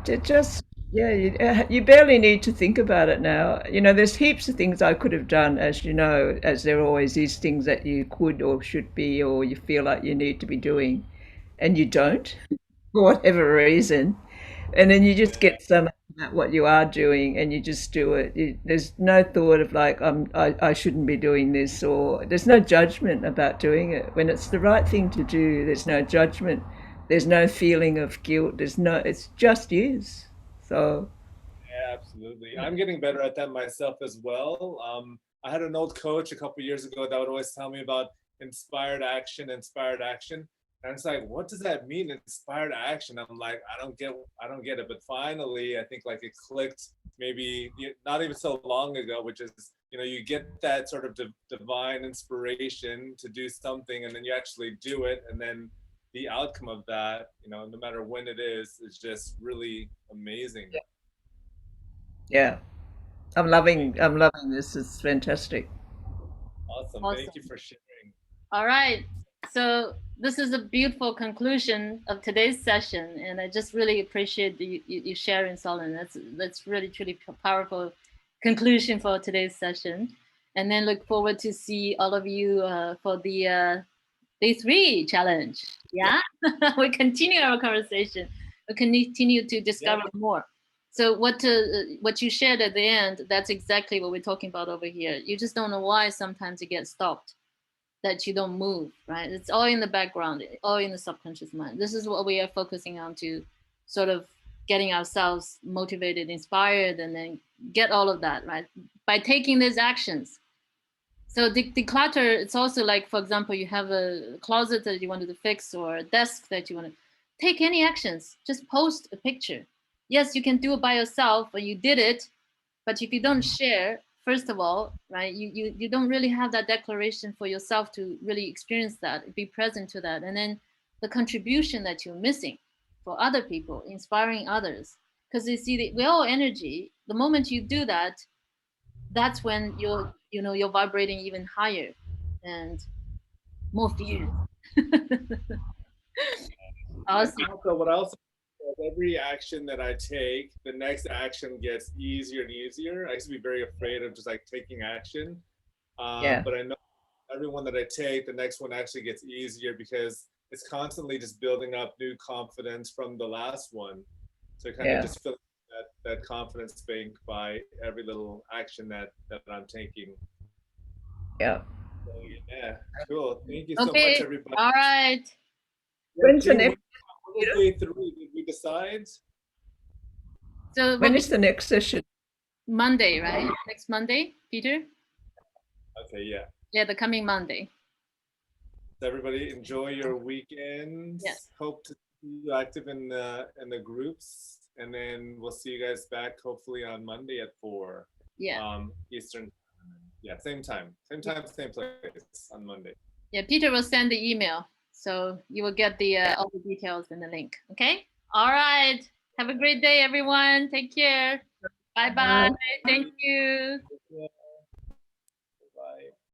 It just, yeah, you barely need to think about it now. There's heaps of things I could have done, as you know, as there always is things that you could or should be, or you feel like you need to be doing, and you don't, for whatever reason. And then you just get so much about what you are doing, and you just do it. There's no thought of like, I shouldn't be doing this, or there's no judgment about doing it. When it's the right thing to do, there's no judgment. There's no feeling of guilt. It's just is. So, Yeah, absolutely. I'm getting better at that myself as well. I had an old coach a couple years ago that would always tell me about inspired action, inspired action. And it's like, what does that mean, inspired action? I'm like, I don't get it. But finally, I think like it clicked maybe not even so long ago, which is, you get that sort of divine inspiration to do something, and then you actually do it. And then the outcome of that, no matter when it is just really amazing. yeah, I'm loving this. It's fantastic. Awesome. Awesome. Thank you for sharing. All right. So this is a beautiful conclusion of today's session, and I just really appreciate you sharing, Solon. That's really truly powerful conclusion for today's session, and then look forward to see all of you for the Day 3 challenge. Yeah, we continue our conversation. We continue to discover more. So what you shared at the end, that's exactly what we're talking about over here. You just don't know why sometimes you get stopped, that you don't move, right? It's all in the background, all in the subconscious mind. This is what we are focusing on, to sort of getting ourselves motivated, inspired, and then get all of that, right? By taking these actions. So declutter, it's also like, for example, you have a closet that you wanted to fix, or a desk that you want to take any actions. Just post a picture. Yes, you can do it by yourself, and you did it, but if you don't share, first of all, right, you don't really have that declaration for yourself to really experience that, be present to that, and then the contribution that you're missing for other people, inspiring others. Because you see, we're all energy. The moment you do that, that's when you're vibrating even higher and more fierce. Awesome. So what else? Every action that I take, the next action gets easier and easier. I used to be very afraid of just like taking action, but I know every one that I take, the next one actually gets easier, because it's constantly just building up new confidence from the last one. So kind of just filling that confidence bank by every little action that I'm taking. Yeah. So, yeah, cool. Thank you so much, everybody. All right. When's the next? Day 3, did we decide? So when is the next session? Monday, right? Next Monday, Peter? Okay, yeah. Yeah, the coming Monday. So everybody enjoy your weekend. Yes. Hope to see you active in the groups, and then we'll see you guys back hopefully on Monday at 4. Yeah. Eastern. Yeah, same time, same place on Monday. Yeah, Peter will send the email, so you will get the all the details in the link. Okay. All right. Have a great day, everyone. Take care. Bye-bye. Thank you. Yeah.